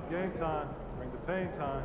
go, game time. Bring the pain time.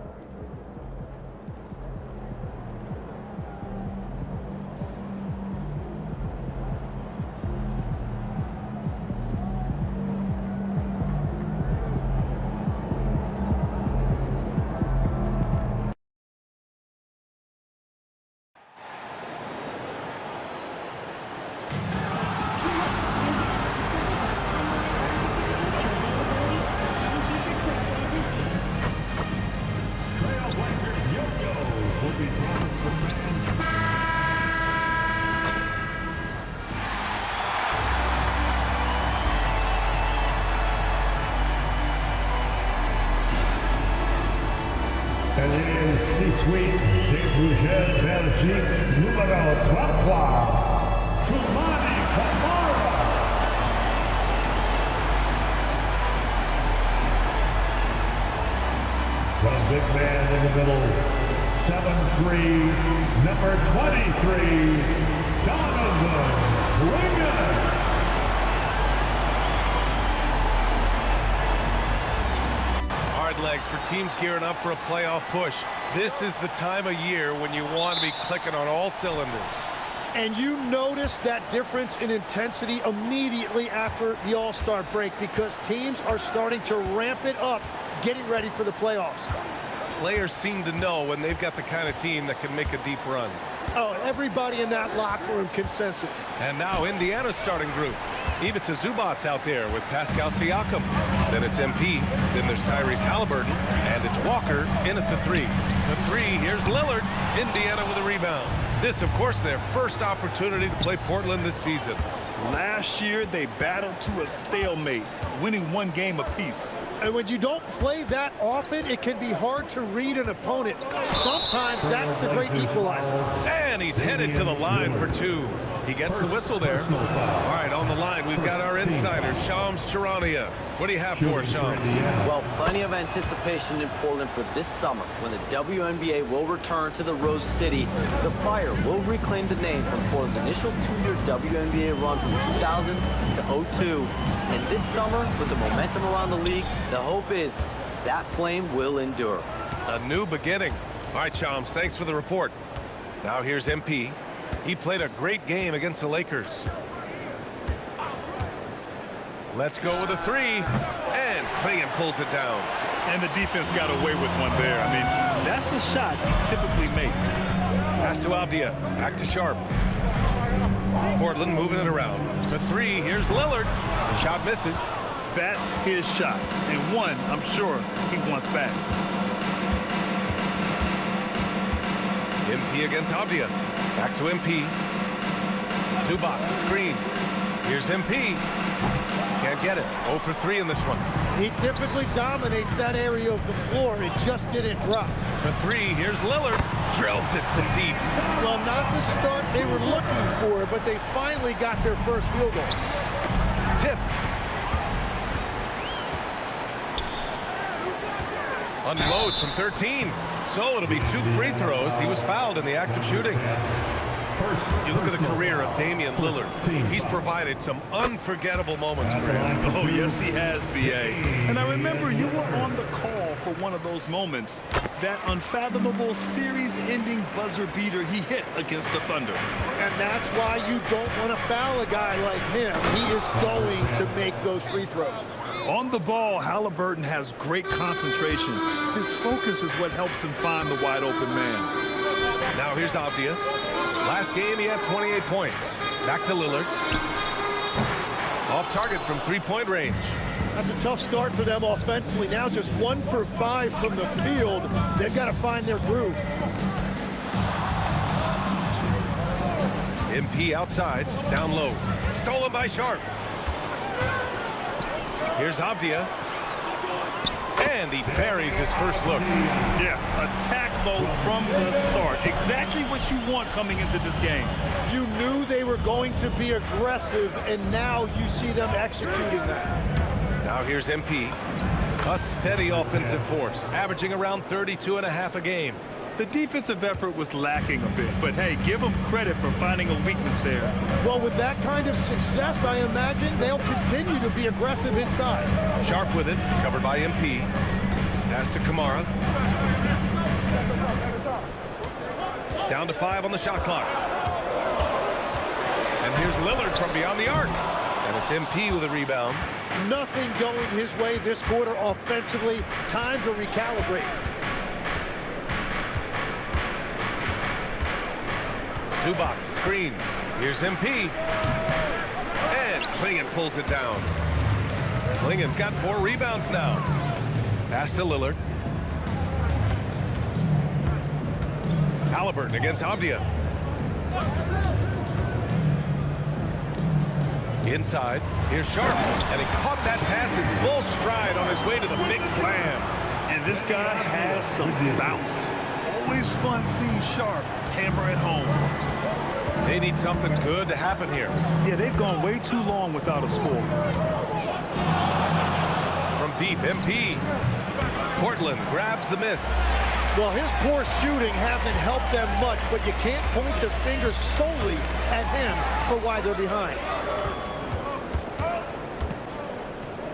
Elle est C-Suite des Bougères Belgique, numéro 33, Tumani Kamara. The big man in the middle, 7'3", number 23, Donovan Winger. Legs for teams gearing up for a playoff push. This is the time of year when you want to be clicking on all cylinders. And you notice that difference in intensity immediately after the All-Star break because teams are starting to ramp it up, getting ready for the playoffs. Players seem to know when they've got the kind of team that can make a deep run. Oh, everybody in that locker room can sense it. And now Indiana's starting group. Ivica Zubac's out there with Pascal Siakam. Then it's MP. Then there's Tyrese Halliburton. And it's Walker in at the 3. The 3, here's Lillard. Indiana with a rebound. This, of course, their first opportunity to play Portland this season. Last year, they battled to a stalemate, winning one game apiece. And when you don't play that often, it can be hard to read an opponent. Sometimes that's the great equalizer. And he's headed to the line for 2. He gets the whistle there. All right, on the line, we've got our insider, Shams Charania. What do you have for us, Shams? Well, plenty of anticipation in Portland for this summer when the WNBA will return to the Rose City. The Fire will reclaim the name from Portland's initial 2-year WNBA run from 2000 to 02. And this summer, with the momentum around the league, the hope is that flame will endure. A new beginning. All right, Shams, thanks for the report. Now here's MP. He played a great game against the Lakers. Let's go with a 3. And Clingan pulls it down. And the defense got away with one there. I mean, that's a shot he typically makes. Pass to Avdia. Back to Sharp. Portland moving it around. The 3, here's Lillard. The shot misses. That's his shot. And one, I'm sure, he wants back. MP against Avdia. Back to MP. Zubac, screen. Here's MP. Can't get it. 0 for 3 in this one. He typically dominates that area of the floor. It just didn't drop. For 3, here's Lillard. Drills it from deep. Well, not the start they were looking for, but they finally got their first field goal. Tipped. Unloads from 13. So it'll be 2 free throws. He was fouled in the act of shooting. You look at the career of Damian Lillard. He's provided some unforgettable moments for him. Oh, yes, he has, B.A. And I remember you were on the call for one of those moments. That unfathomable series-ending buzzer beater he hit against the Thunder. And that's why you don't want to foul a guy like him. He is going to make those free throws. On the ball, Halliburton has great concentration. His focus is what helps him find the wide-open man. Now here's Avdia. Last game, he had 28 points. Back to Lillard. Off target from 3-point range. That's a tough start for them offensively. Now just 1 for 5 from the field. They've got to find their groove. MP outside, down low. Stolen by Sharp. Here's Avdia. And he buries his first look. Yeah, attack mode from the start. Exactly what you want coming into this game. You knew they were going to be aggressive, and now you see them executing that. Now here's MP. A steady offensive force, averaging around 32.5 a game. The defensive effort was lacking a bit, but hey, give them credit for finding a weakness there. Well, with that kind of success, I imagine they'll continue to be aggressive inside. Sharp with it, covered by MP. Pass to Kamara. Down to 5 on the shot clock. And here's Lillard from beyond the arc. And it's MP with a rebound. Nothing going his way this quarter offensively. Time to recalibrate. Zubac screen. Here's MP. And Klingon pulls it down. Klingon's got 4 rebounds now. Pass to Lillard. Halliburton against Abdia. Inside, here's Sharp, and he caught that pass in full stride on his way to the big slam. And this guy has some bounce. Always fun seeing Sharp hammer it home. They need something good to happen here. Yeah, they've gone way too long without a score. From deep, MP. Portland grabs the miss. Well, his poor shooting hasn't helped them much, but you can't point the finger solely at him for why they're behind.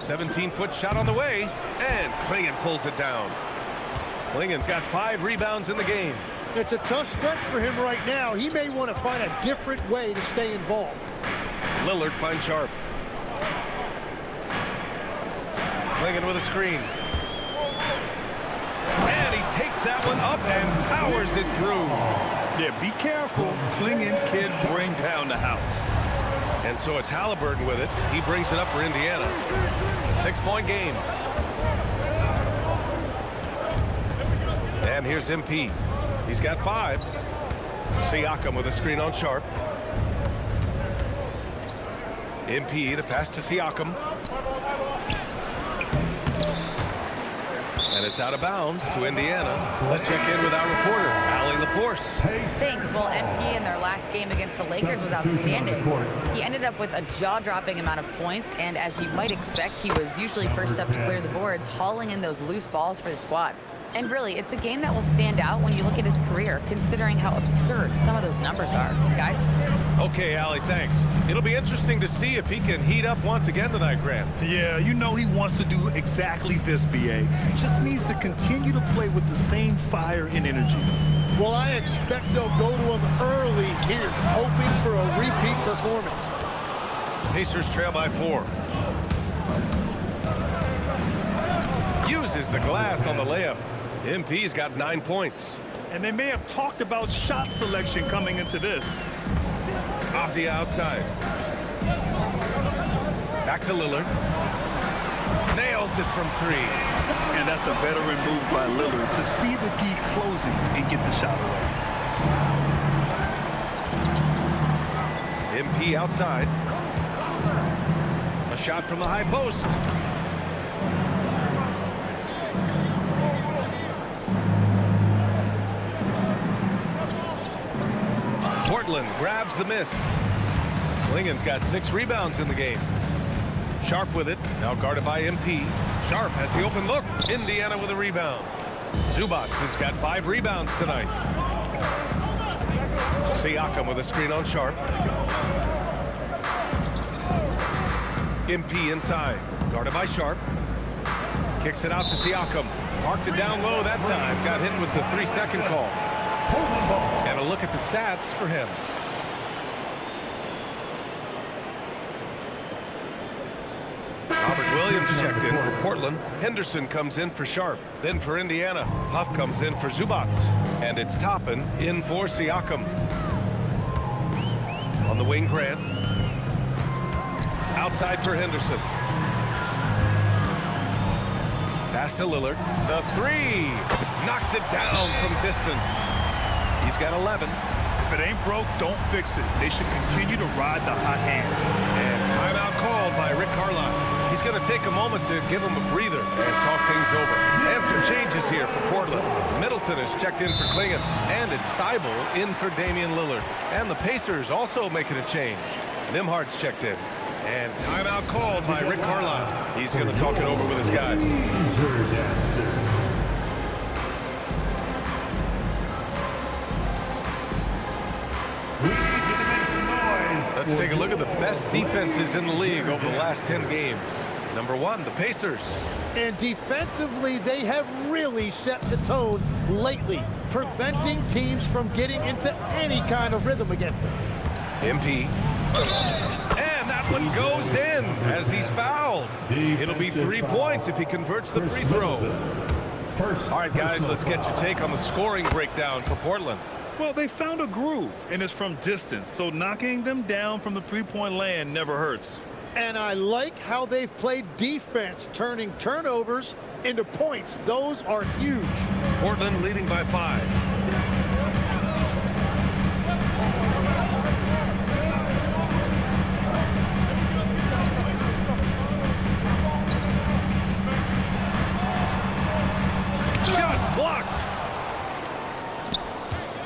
17-foot shot on the way, and Klingon pulls it down. Klingon's got 5 rebounds in the game. It's a tough stretch for him right now. He may want to find a different way to stay involved. Lillard finds Sharp. Klingon with a screen. And he takes that one up and powers it through. Yeah, be careful. Klingon can bring down the house. And so it's Halliburton with it. He brings it up for Indiana. 6-point game. And here's MP. He's got 5. Siakam with a screen on Sharp. MP, the pass to Siakam. And it's out of bounds to Indiana. Let's check in with our reporter, Allie LaForce. Thanks. Well, MP in their last game against the Lakers was outstanding. He ended up with a jaw-dropping amount of points, and as you might expect, he was usually first up to clear the boards, hauling in those loose balls for the squad. And really, it's a game that will stand out when you look at his career, considering how absurd some of those numbers are. Guys? Okay, Allie, thanks. It'll be interesting to see if he can heat up once again tonight, Grant. Yeah, you know he wants to do exactly this, BA. Just needs to continue to play with the same fire and energy. Well, I expect they'll go to him early here, hoping for a repeat performance. Pacers trail by 4. Uses the glass on the layup. MP's got 9 points. And they may have talked about shot selection coming into this. Off the outside. Back to Lillard. Nails it from 3. And that's a veteran move by Lillard to see the D closing and get the shot away. MP outside. A shot from the high post. Portland grabs the miss. Klingon's got 6 rebounds in the game. Sharp with it, now guarded by MP. Sharp has the open look. Indiana with a rebound. Zubac has got 5 rebounds tonight. Siakam with a screen on Sharp. MP inside, guarded by Sharp. Kicks it out to Siakam. Marked it down low that time. Got hit with the 3-second call. And a look at the stats for him. Robert Williams checked in for Portland. Henderson comes in for Sharp. Then for Indiana, Huff comes in for Zubac. And it's Toppin in for Siakam. On the wing, Grant. Outside for Henderson. Pass to Lillard. The 3. Knocks it down from distance. He's got 11. If it ain't broke, don't fix it. They should continue to ride the hot hand. And timeout called by Rick Carlisle. He's going to take a moment to give him a breather and talk things over. And some changes here for Portland. Middleton is checked in for Klingon. And it's Thibault in for Damian Lillard. And the Pacers also making a change. Nimhardt's checked in. And timeout called by Rick Carlisle. He's going to talk it over with his guys. We need to make some noise. Let's take a look at the best defenses in the league over the last 10 games. Number 1, the Pacers. And defensively, they have really set the tone lately, preventing teams from getting into any kind of rhythm against them. MP. And that one goes in as he's fouled. It'll be 3 points if he converts the free throw. All right, guys, let's get your take on the scoring breakdown for Portland. Well, they found a groove, and it's from distance, so knocking them down from the three-point land never hurts. And I like how they've played defense, turning turnovers into points. Those are huge. Portland leading by 5. Shot blocked.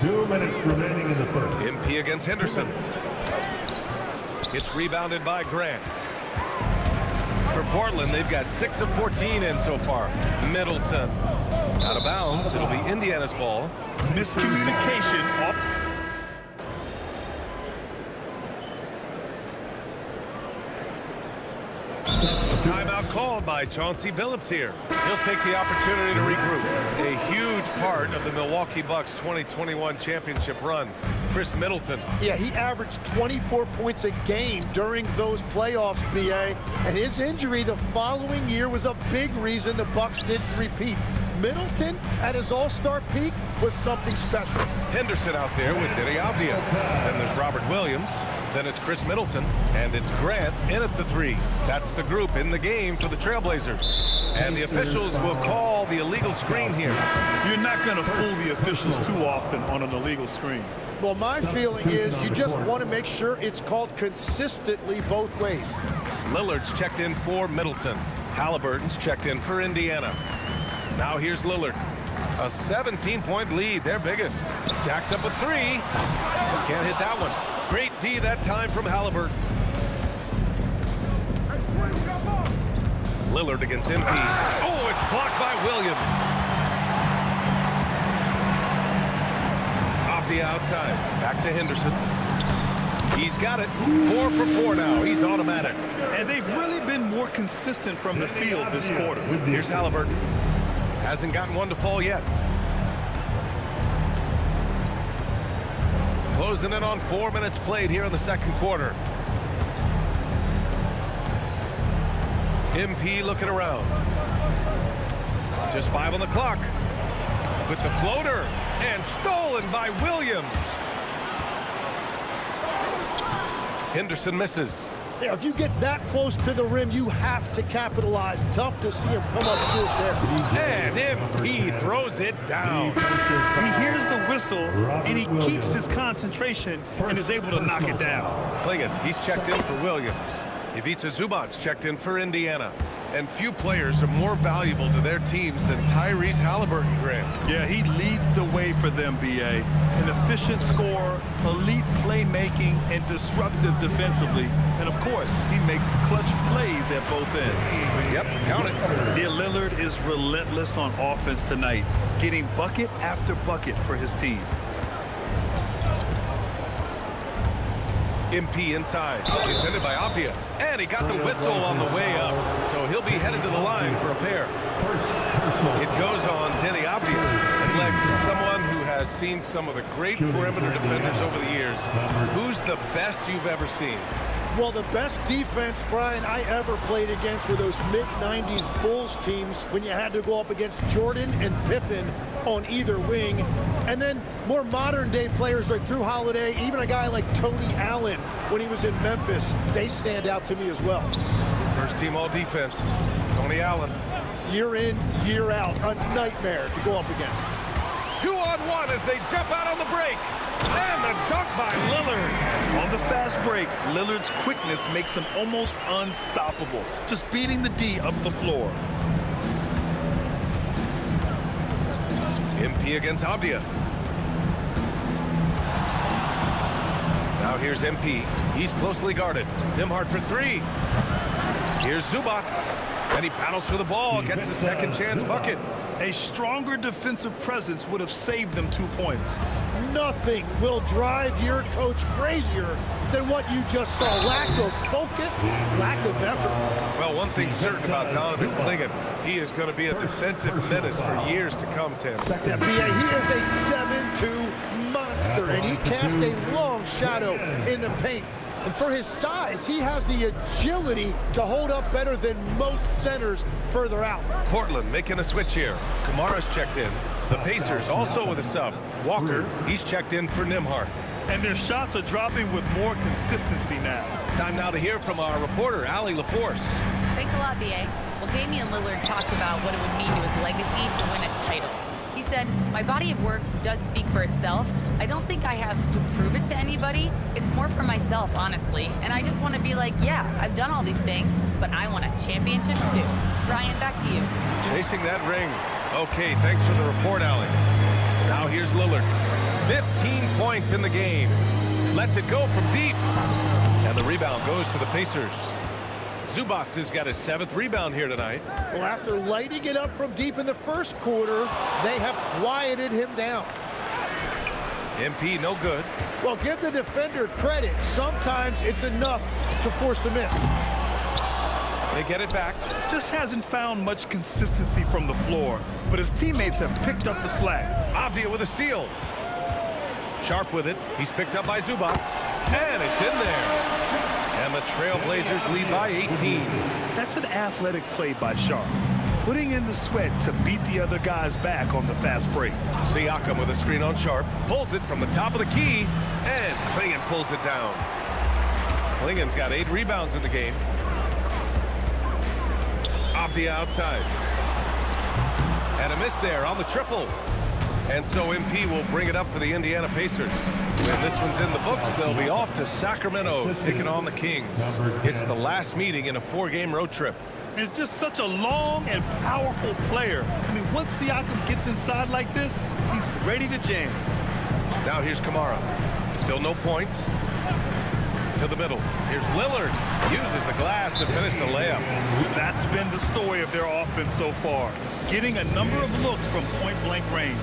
2 minutes remaining in the first. MP against Henderson. It's rebounded by Grant. For Portland, they've got 6 of 14 in so far. Middleton. Out of bounds. It'll be Indiana's ball. Miscommunication. Timeout called by Chauncey Billups here. He'll take the opportunity to regroup. A huge part of the Milwaukee Bucks 2021 championship run. Chris Middleton. Yeah, he averaged 24 points a game during those playoffs, BA. And his injury the following year was a big reason the Bucks didn't repeat. Middleton at his all-star peak was something special. Henderson out there with Deni Avdija. Then there's Robert Williams. Then it's Chris Middleton. And it's Grant in at the 3. That's the group in the game for the Trailblazers. And the officials will call the illegal screen here. You're not going to fool the officials too often on an illegal screen. Well, my feeling is you just want to make sure it's called consistently both ways. Lillard's checked in for Middleton. Halliburton's checked in for Indiana. Now here's Lillard. A 17-point lead, their biggest. Jacks up a 3. Can't hit that one. Great D that time from Halliburton. Lillard against MP. Oh, it's blocked by Williams. Off the outside. Back to Henderson. He's got it. 4 for 4 now. He's automatic. And they've really been more consistent from the field this quarter. Here's Halliburton. Hasn't gotten one to fall yet. Closing in on 4 minutes played here in the second quarter. MP looking around. Just 5 on the clock. With the floater. And stolen by Williams. Henderson misses. Yeah, if you get that close to the rim, you have to capitalize. Tough to see him come up short there. And MP throws it down. He hears the whistle, and he keeps his concentration and is able to knock it down. Klingon, he's checked in for Williams. Ivica Zubac's checked in for Indiana. And few players are more valuable to their teams than Tyrese Halliburton, Grant. Yeah, he leads the way for them, BA. An efficient scorer, elite playmaking, and disruptive defensively. And, of course, he makes clutch plays at both ends. Yep, count it. Yeah, Lillard is relentless on offense tonight, getting bucket after bucket for his team. MP inside. Defended by Avdija. And he got the whistle on the way up. So he'll be headed to the line for a pair. It goes on Deni Avdija. And Lex is someone who has seen some of the great perimeter defenders over the years. Who's the best you've ever seen? Well, the best defense, Brian, I ever played against were those mid-90s Bulls teams when you had to go up against Jordan and Pippen on either wing. And then more modern-day players like Drew Holiday, even a guy like Tony Allen when he was in Memphis, they stand out to me as well. First team all defense. Tony Allen. Year in, year out, a nightmare to go up against. 2-on-1 as they jump out on the break. And the dunk by Lillard. On the fast break, Lillard's quickness makes him almost unstoppable, just beating the D up the floor. MP against Avdija. Now here's MP. He's closely guarded. Nimhart for 3. Here's Zubac. And he battles for the ball, gets the second chance bucket. A stronger defensive presence would have saved them 2 points. Nothing will drive your coach crazier than what you just saw. Lack of focus, lack of effort. Well, one thing's certain about Donovan Clingan. He is going to be a defensive menace for years to come, Tim. Yeah, BA, he is a 7'2" monster, and he casts a long shadow in the paint. And for his size, he has the agility to hold up better than most centers further out. Portland making a switch here. Kamara's checked in. The Pacers also with a sub. Walker, he's checked in for Nembhard. And their shots are dropping with more consistency now. Time now to hear from our reporter, Allie LaForce. Thanks a lot, BA. Well, Damian Lillard talked about what it would mean to his legacy to win a title. He said, "My body of work does speak for itself. I don't think I have to prove it to anybody. It's more for myself, honestly. And I just want to be like, yeah, I've done all these things, but I want a championship too." Brian, back to you. Chasing that ring. Okay, thanks for the report, Allie. Now here's Lillard. 15 points in the game. Lets it go from deep. And the rebound goes to the Pacers. Zubac has got his 7th rebound here tonight. Well, after lighting it up from deep in the first quarter, they have quieted him down. MP no good. Well, give the defender credit. Sometimes it's enough to force the miss. They get it back. Just hasn't found much consistency from the floor, but his teammates have picked up the slack. Avdia with a steal. Sharp with it. He's picked up by Zubac. And it's in there. And the Trailblazers lead by 18. That's an athletic play by Sharp, putting in the sweat to beat the other guys back on the fast break. Siakam with a screen on Sharp. Pulls it from the top of the key. And Clingan pulls it down. Clingan's got 8 rebounds in the game. Avdia outside. And a miss there on the triple. And so MP will bring it up for the Indiana Pacers. When this one's in the books, they'll be off to Sacramento, taking on the Kings. It's the last meeting in a 4-game road trip. It's just such a long and powerful player. I mean, once Siakam gets inside like this, he's ready to jam. Now here's Kamara. Still no points. To the middle. Here's Lillard. Uses the glass to finish the layup. That's been the story of their offense so far, getting a number of looks from point-blank range.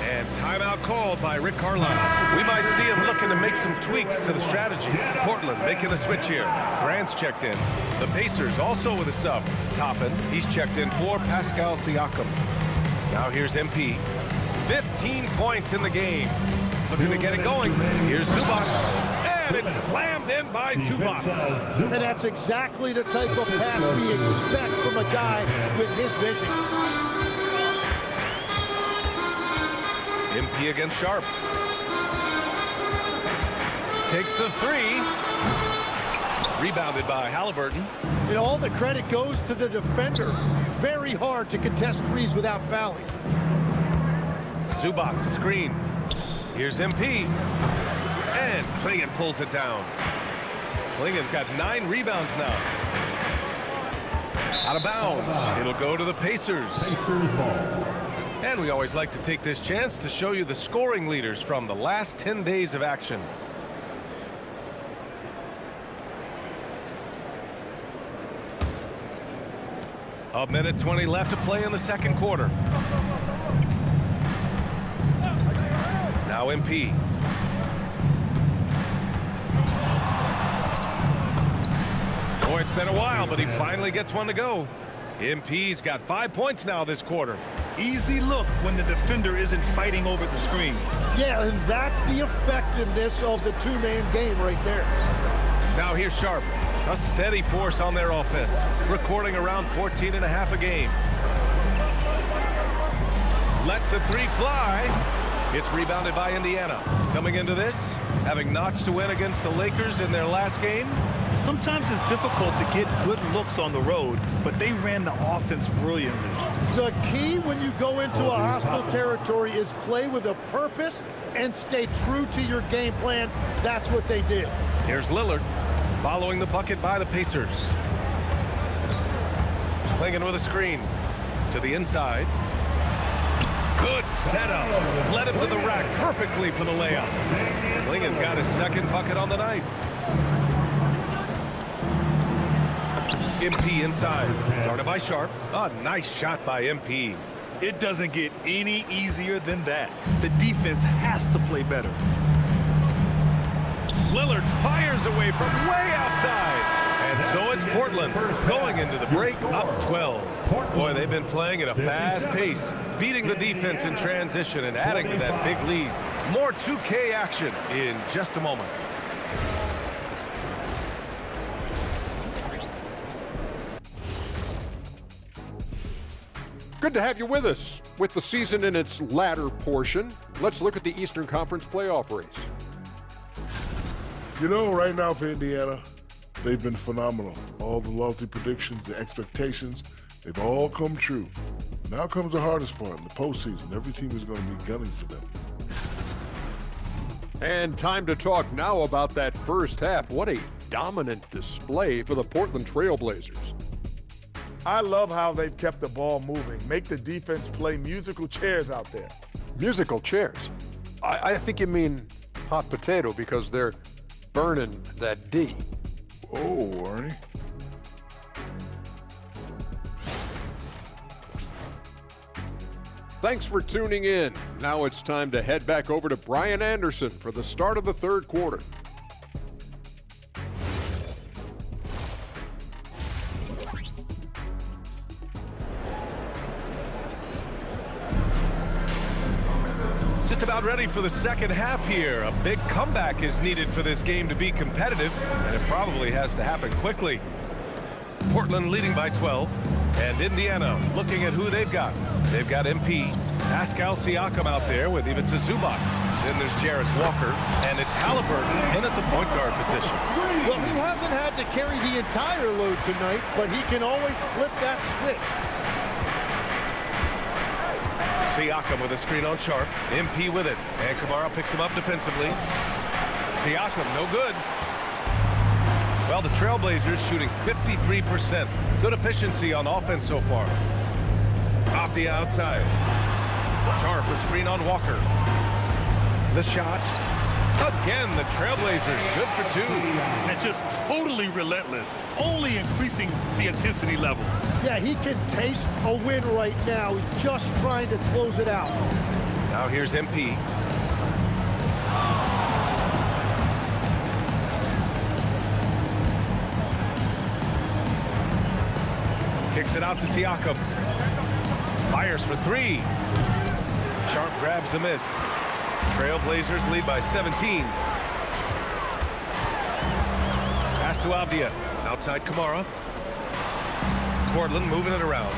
And timeout called by Rick Carlisle. We might see him looking to make some tweaks to the strategy. Portland making a switch here. Grant's checked in. The Pacers also with a sub. Toppin, he's checked in for Pascal Siakam. Now here's MP. 15 points in the game. Looking to get it going. Here's Zubac. And it's slammed in by Zubac. And that's exactly the type of pass we expect from a guy with his vision. MP against Sharp. Takes the 3. Rebounded by Halliburton. And all the credit goes to the defender. Very hard to contest threes without fouling. Zubac, a screen. Here's MP. And Clingan pulls it down. Clingan's got 9 rebounds now. Out of bounds. It'll go to the Pacers. And we always like to take this chance to show you the scoring leaders from the last 10 days of action. A minute 20 left to play in the second quarter. Now MP. Boy, it's been a while, but he finally gets one to go. MP's got 5 points now this quarter. Easy look when the defender isn't fighting over the screen. Yeah, and that's the effectiveness of the two-man game right there. Now here's Sharp. A steady force on their offense, recording around 14 and a half a game. Lets the 3 fly. It's rebounded by Indiana. Coming into this, having notched to win against the Lakers in their last game. Sometimes it's difficult to get good looks on the road, but they ran the offense brilliantly. The key when you go into a hostile territory is play with a purpose and stay true to your game plan. That's what they did. Here's Lillard, following the bucket by the Pacers. Clingan with a screen to the inside. Good setup. Led him to the rack perfectly for the layup. Clingan's got his second bucket on the night. MP inside. Guarded by Sharp. A nice shot by MP. It doesn't get any easier than that. The defense has to play better. Lillard fires away from way outside. And so it's Portland going into the break up 12. Boy, they've been playing at a fast pace, beating the defense in transition and adding to that big lead. More 2K action in just a moment. Good to have you with us. With the season in its latter portion, let's look at the Eastern Conference playoff race. You know, right now for Indiana, they've been phenomenal. All the lofty predictions, the expectations, they've all come true. Now comes the hardest part in the postseason. Every team is going to be gunning for them. And time to talk now about that first half. What a dominant display for the Portland Trail Blazers. I love how they've kept the ball moving. Make the defense play musical chairs out there. Musical chairs? I think you mean hot potato because they're burning that D. Oh, Arnie. Thanks for tuning in. Now it's time to head back over to Brian Anderson for the start of the third quarter. Just about ready for the second half here. A big comeback is needed for this game to be competitive, and it probably has to happen quickly. Portland leading by 12, and Indiana looking at who they've got. They've got MP, Pascal Siakam out there with Ivica Zubac. Then there's Jarris Walker, and it's Halliburton in at the point guard position. Well, he hasn't had to carry the entire load tonight, but he can always flip that switch. Siakam with a screen on Sharp. MP with it. And Kamara picks him up defensively. Siakam, no good. Well, the Trailblazers shooting 53%. Good efficiency on offense so far. Off the outside. Sharp with screen on Walker. The shot. Again, the Trailblazers good for two. And just totally relentless, only increasing the intensity level. Yeah, he can taste a win right now. He's just trying to close it out. Now here's MP. Kicks it out to Siakam. Fires for three. Sharp grabs the miss. Trailblazers lead by 17. Pass to Avdia. Outside Kamara. Portland moving it around.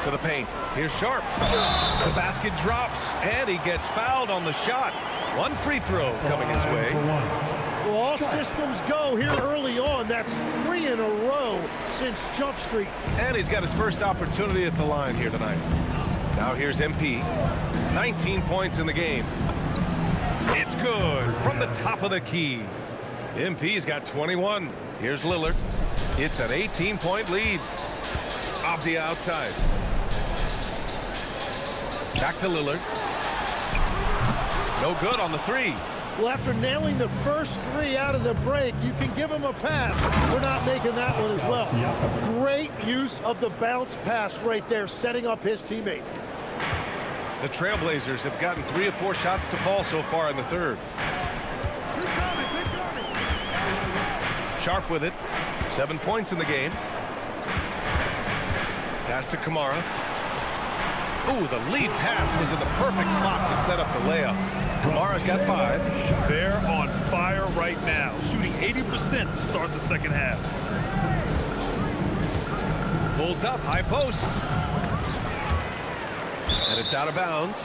To the paint. Here's Sharp. The basket drops, and he gets fouled on the shot. One free throw coming his way. Well, all systems go here early on. That's 3 in a row since Jump Street. And he's got his first opportunity at the line here tonight. Now here's MP. 19 points in the game. It's good from the top of the key. MP's got 21. Here's Lillard. It's an 18-point lead. Off the outside. Back to Lillard. No good on the three. Well, after nailing the first 3 out of the break, you can give him a pass for not making that one as well. Great use of the bounce pass right there, setting up his teammate. The Trailblazers have gotten 3 of 4 shots to fall so far in the third. Sharp with it. 7 points in the game. Pass to Kamara. Ooh, the lead pass was in the perfect spot to set up the layup. Kamara's got 5. They're on fire right now, shooting 80% to start the second half. Pulls up, high post. And it's out of bounds.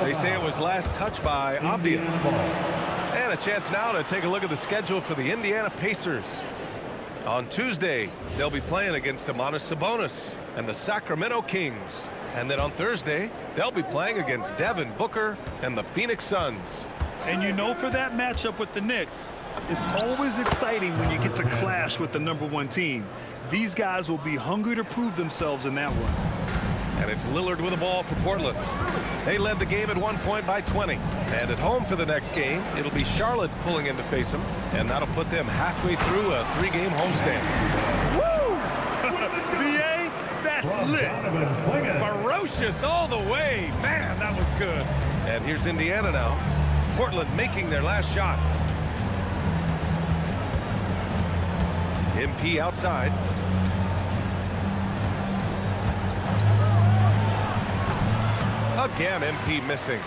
They say it was last touched by Avdia. And a chance now to take a look at the schedule for the Indiana Pacers. On Tuesday, they'll be playing against Domantas Sabonis and the Sacramento Kings. And then on Thursday, they'll be playing against Devin Booker and the Phoenix Suns. And you know, for that matchup with the Knicks, it's always exciting when you get to clash with the #1 team. These guys will be hungry to prove themselves in that one. And it's Lillard with the ball for Portland. They led the game at one point by 20. And at home for the next game, it'll be Charlotte pulling in to face them. And that'll put them halfway through a 3-game homestand. Woo! BA, that's lit. Ferocious. ferocious all the way. Man, that was good. And here's Indiana now. Portland making their last shot. MP outside. Again, MP missing.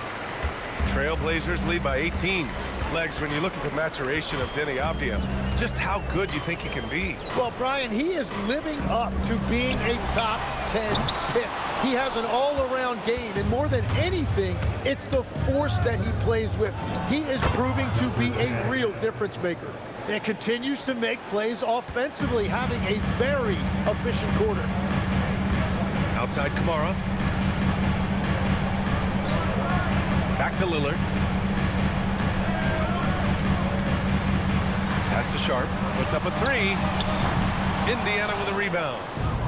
Trailblazers lead by 18. Legs, when you look at the maturation of Denny Avdia, just how good you think he can be. Well, Brian, he is living up to being a top 10 pick. He has an all-around game, and more than anything, it's the force that he plays with. He is proving to be a real difference maker and continues to make plays offensively, having a very efficient quarter. Outside Kamara. Back to Lillard. Pass to Sharp. Puts up a three. Indiana with a rebound.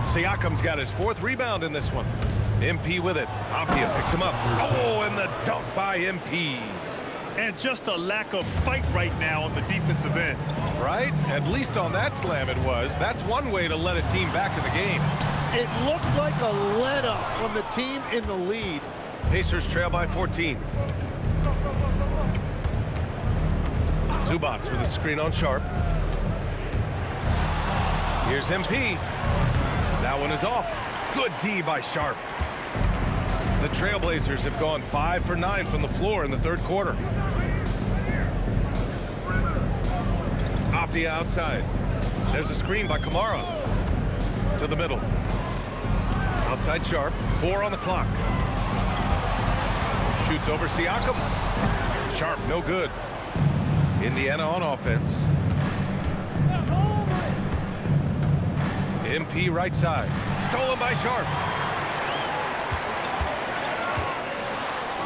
Siakam's got his 4th rebound in this one. MP with it. Avdia picks him up. Oh, and the dunk by MP. And just a lack of fight right now on the defensive end. Right? At least on that slam it was. That's one way to let a team back in the game. It looked like a let-up from the team in the lead. Pacers trail by 14. Zubac with a screen on Sharp. Here's MP. That one is off. Good D by Sharp. The Trailblazers have gone 5 for 9 from the floor in the 3rd quarter. Avdia outside. There's a screen by Kamara. To the middle. Outside Sharp. 4 on the clock. Shoots over Siakam. Sharp, no good. Indiana on offense. MP right side. Stolen by Sharp.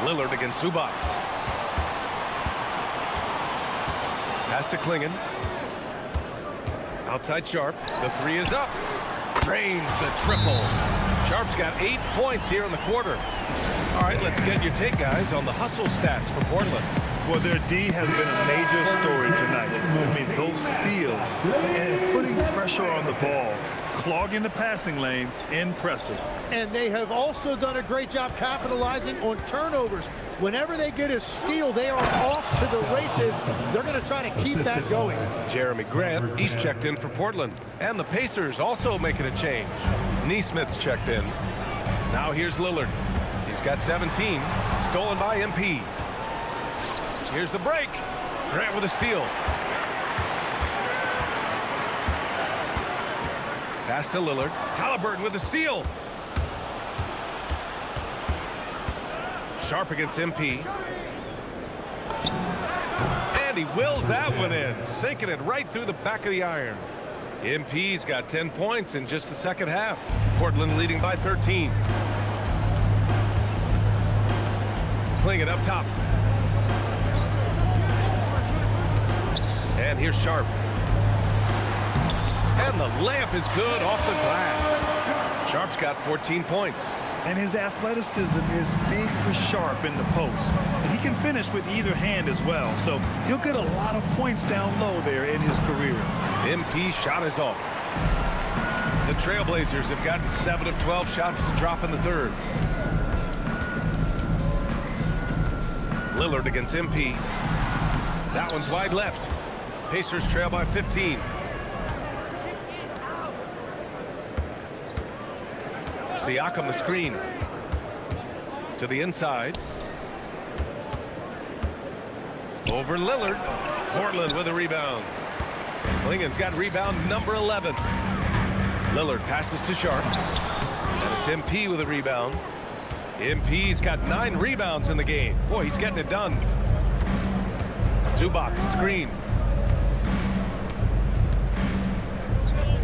Lillard against Zubac. Pass to Klingon. Outside Sharp. The 3 is up. Drains the triple. Sharp's got 8 points here in the quarter. All right, let's get your take, guys, on the hustle stats for Portland. Well, their D has been a major story tonight. I mean, those steals and putting pressure on the ball, clogging the passing lanes, impressive. And they have also done a great job capitalizing on turnovers. Whenever they get a steal, they are off to the races. They're going to try to keep that going. Jeremy Grant, he's checked in for Portland. And the Pacers also making a change. Neesmith's checked in. Now here's Lillard. He's got 17. Stolen by MP. Here's the break. Grant with a steal. Pass to Lillard. Halliburton with a steal. Sharp against MP. And he wills that one in, sinking it right through the back of the iron. MP's got 10 points in just the 2nd half. Portland leading by 13. Playing it up top. And here's Sharp. And the layup is good off the glass. Sharp's got 14 points. And his athleticism is big for Sharp in the post. And he can finish with either hand as well. So he'll get a lot of points down low there in his career. MP shot is off. The Trailblazers have gotten 7 of 12 shots to drop in the 3rd. Lillard against MP. That one's wide left. Pacers trail by 15. Siakam the screen. To the inside. Over Lillard. Portland with a rebound. Klingon's got rebound number 11. Lillard passes to Sharp. And it's MP with a rebound. MP's got 9 rebounds in the game. Boy, he's getting it done. Zubac screen.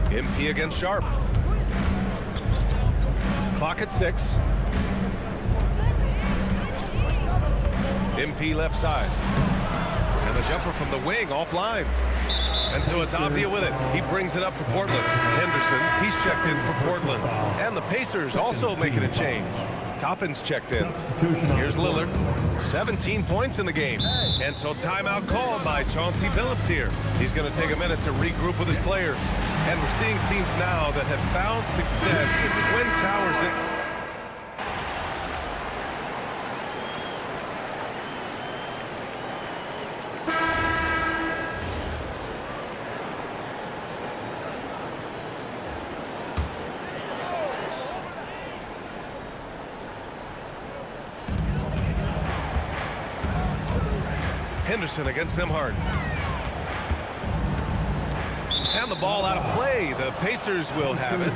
MP against Sharp. Clock at 6. MP left side. And the jumper from the wing offline. And so it's Avdia with it. He brings it up for Portland. Henderson, he's checked in for Portland. And the Pacers also making a change. Toppin's checked in. Here's Lillard. 17 points in the game. And so timeout called by Chauncey Billups here. He's going to take a minute to regroup with his players. And we're seeing teams now that have found success with Twin Towers. Henderson against Nimhart. And the ball out of play. The Pacers will have it.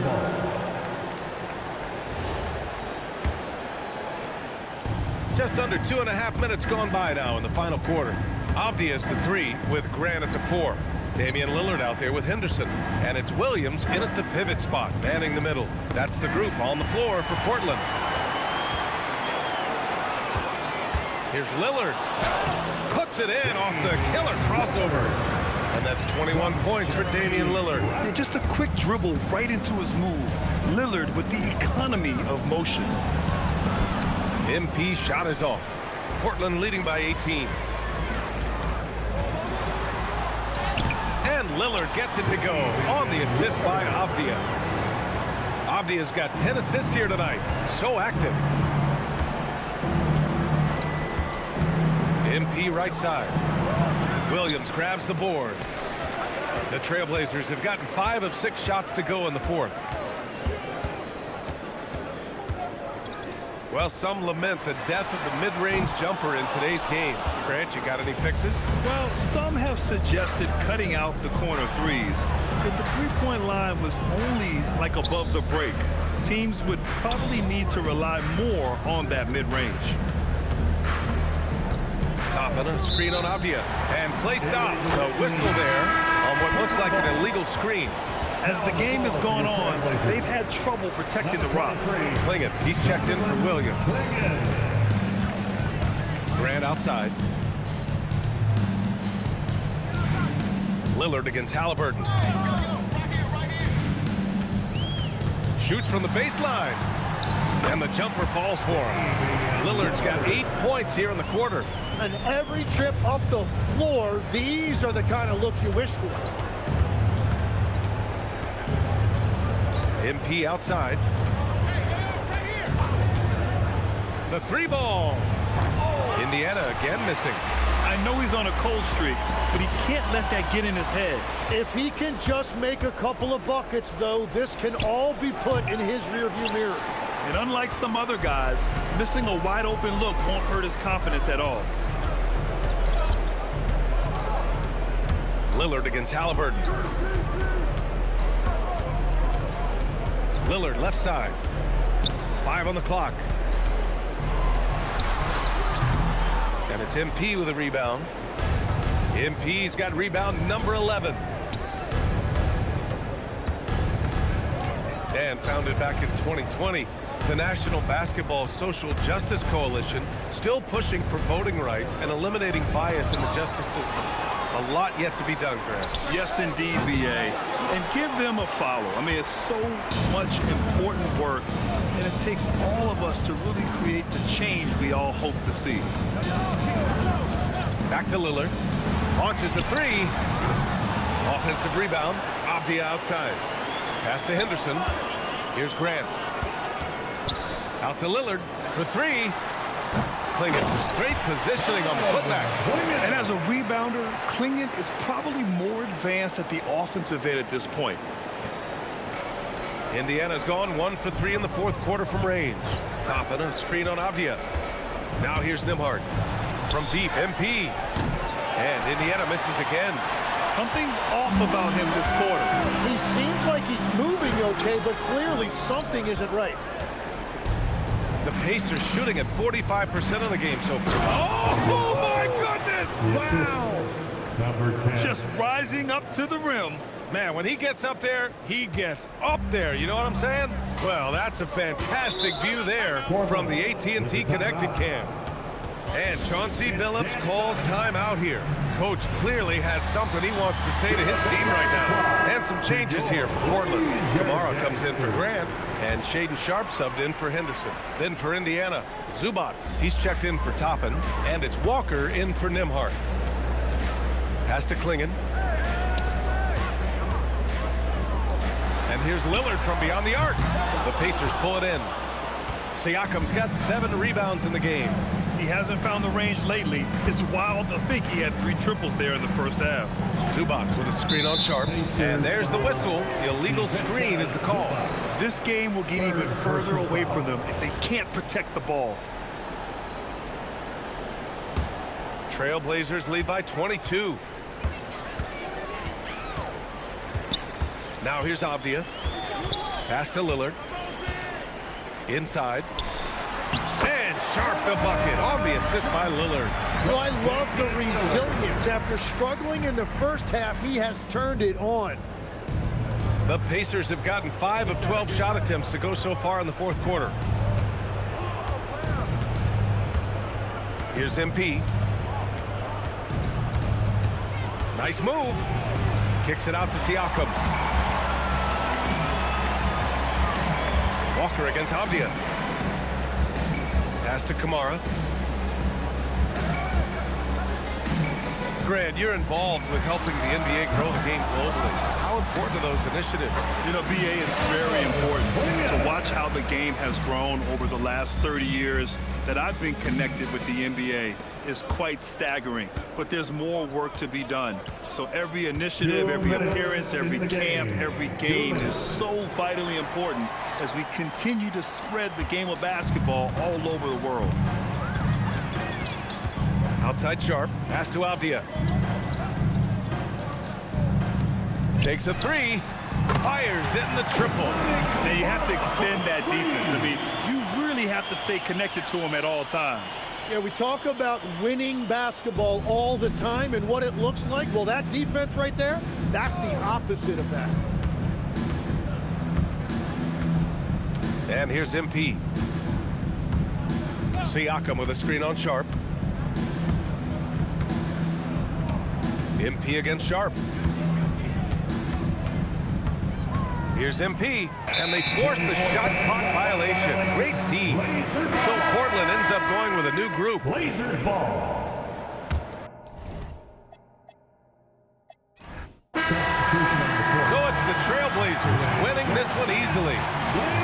Just under 2.5 minutes gone by now in the final quarter. Avdia's the 3 with Grant at the 4. Damian Lillard out there with Henderson. And it's Williams in at the pivot spot, manning the middle. That's the group on the floor for Portland. Here's Lillard. Puts it in off the killer crossover. And that's 21 points for Damian Lillard. Yeah, just a quick dribble right into his move. Lillard with the economy of motion. MP shot is off. Portland leading by 18. And Lillard gets it to go on the assist by Avdia. Avdia's got 10 assists here tonight. So active. MP right side. Williams grabs the board. The Trailblazers have gotten 5 of 6 shots to go in the fourth. Well, some lament the death of the mid-range jumper in today's game. Grant, you got any fixes? Well, some have suggested cutting out the corner threes. If the three-point line was only like above the break, teams would probably need to rely more on that mid-range. Top on a screen on Avdia. And play stops. A whistle there on what looks like an illegal screen. As the game has gone on, they've had trouble protecting the rock. Klingin, he's checked in for Williams. Grant outside. Lillard against Halliburton. Shoots from the baseline. And the jumper falls for him. Lillard's got 8 points here in the quarter. And every trip up the floor, these are the kind of looks you wish for. MP outside. The 3 ball. Indiana again missing. I know he's on a cold streak, but he can't let that get in his head. If he can just make a couple of buckets, though, this can all be put in his rearview mirror. And unlike some other guys, missing a wide open look won't hurt his confidence at all. Lillard against Halliburton. Lillard left side. 5 on the clock. And it's MP with a rebound. MP's got rebound number 11. And founded back in 2020, the National Basketball Social Justice Coalition still pushing for voting rights and eliminating bias in the justice system. A lot yet to be done, Grant. Yes, indeed, BA. And give them a follow. I mean, it's so much important work, and it takes all of us to really create the change we all hope to see. Back to Lillard. Launches a 3. Offensive rebound. Avdia outside. Pass to Henderson. Here's Grant. Out to Lillard for 3. Klingin. Great positioning on the putback. And as a rebounder, Klingin is probably more advanced at the offensive end at this point. Indiana's gone 1 for 3 in the fourth quarter from range. Top and a screen on Avdia. Now here's Nimhart. From deep, MP. And Indiana misses again. Something's off about him this quarter. He seems like he's moving okay, but clearly something isn't right. The Pacers shooting at 45% of the game so far. Oh my goodness! Wow! Number 10. Just rising up to the rim. Man, when he gets up there, he gets up there. You know what I'm saying? Well, that's a fantastic view there from the AT&T Connected Cam. And Chauncey Billups calls timeout here. Coach clearly has something he wants to say to his team right now. And some changes here for Portland. Kamara comes in for Grant, and Shaden Sharp subbed in for Henderson. Then for Indiana, Zubats. He's checked in for Toppin, and it's Walker in for Nimhart. Pass to Klingin. And here's Lillard from beyond the arc. The Pacers pull it in. Siakam's got 7 rebounds in the game. He hasn't found the range lately. It's wild to think he had 3 triples there in the first half. Zubats with a screen on Sharp. And there's the whistle. The illegal screen is the call. This game will get even further away from them if they can't protect the ball. Trailblazers lead by 22. Now here's Avdia. Pass to Lillard. Inside. And Sharp the bucket on the assist by Lillard. Well, I love the resilience. After struggling in the first half, he has turned it on. The Pacers have gotten 5 of 12 shot attempts to go so far in the fourth quarter. Here's MP. Nice move. Kicks it out to Siakam. Walker against Avdia. Pass to Kamara. Grant, you're involved with helping the NBA grow the game globally. How important are those initiatives? You know, BA, is very important to watch how the game has grown over the last 30 years that I've been connected with the NBA is quite staggering, but there's more work to be done. So every initiative, every appearance, every camp, every game is so vitally important as we continue to spread the game of basketball all over the world. Outside Sharp, pass to Avdia. Takes a three, fires it in the triple. Now you have to extend that defense. I mean, you really have to stay connected to him at all times. Yeah, we talk about winning basketball all the time and what it looks like. Well, that defense right there, that's the opposite of that. And here's MP. Siakam with a screen on Sharp. MP against Sharp. Here's MP, and they force the shot clock violation. Great D. So Portland ends up going with a new group. Blazers ball. So it's the Trailblazers winning this one easily.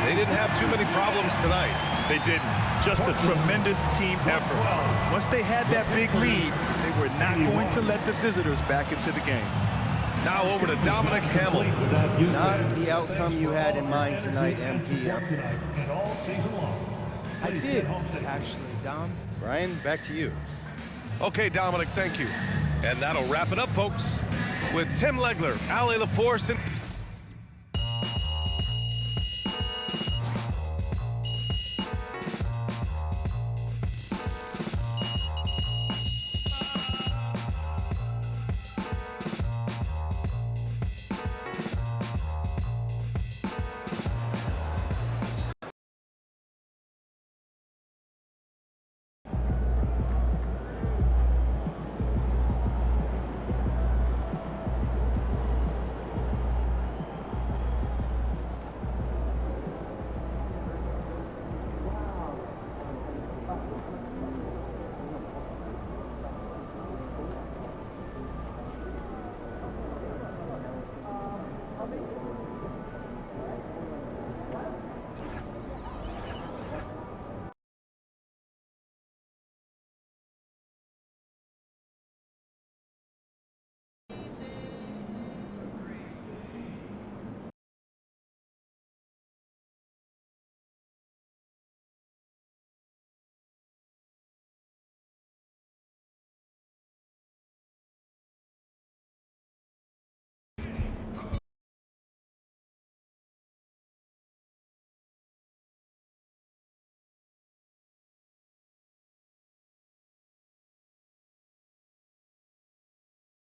They didn't have too many problems tonight. They didn't. Just a tremendous team effort. Once they had that big lead, they were not going to let the visitors back into the game. Now over to Dominic Hamill. Not the outcome you had in mind tonight, MP. I did, actually, Dom. Brian, back to you. Okay, Dominic, thank you. And that'll wrap it up, folks. With Tim Legler, Allie LaForce, and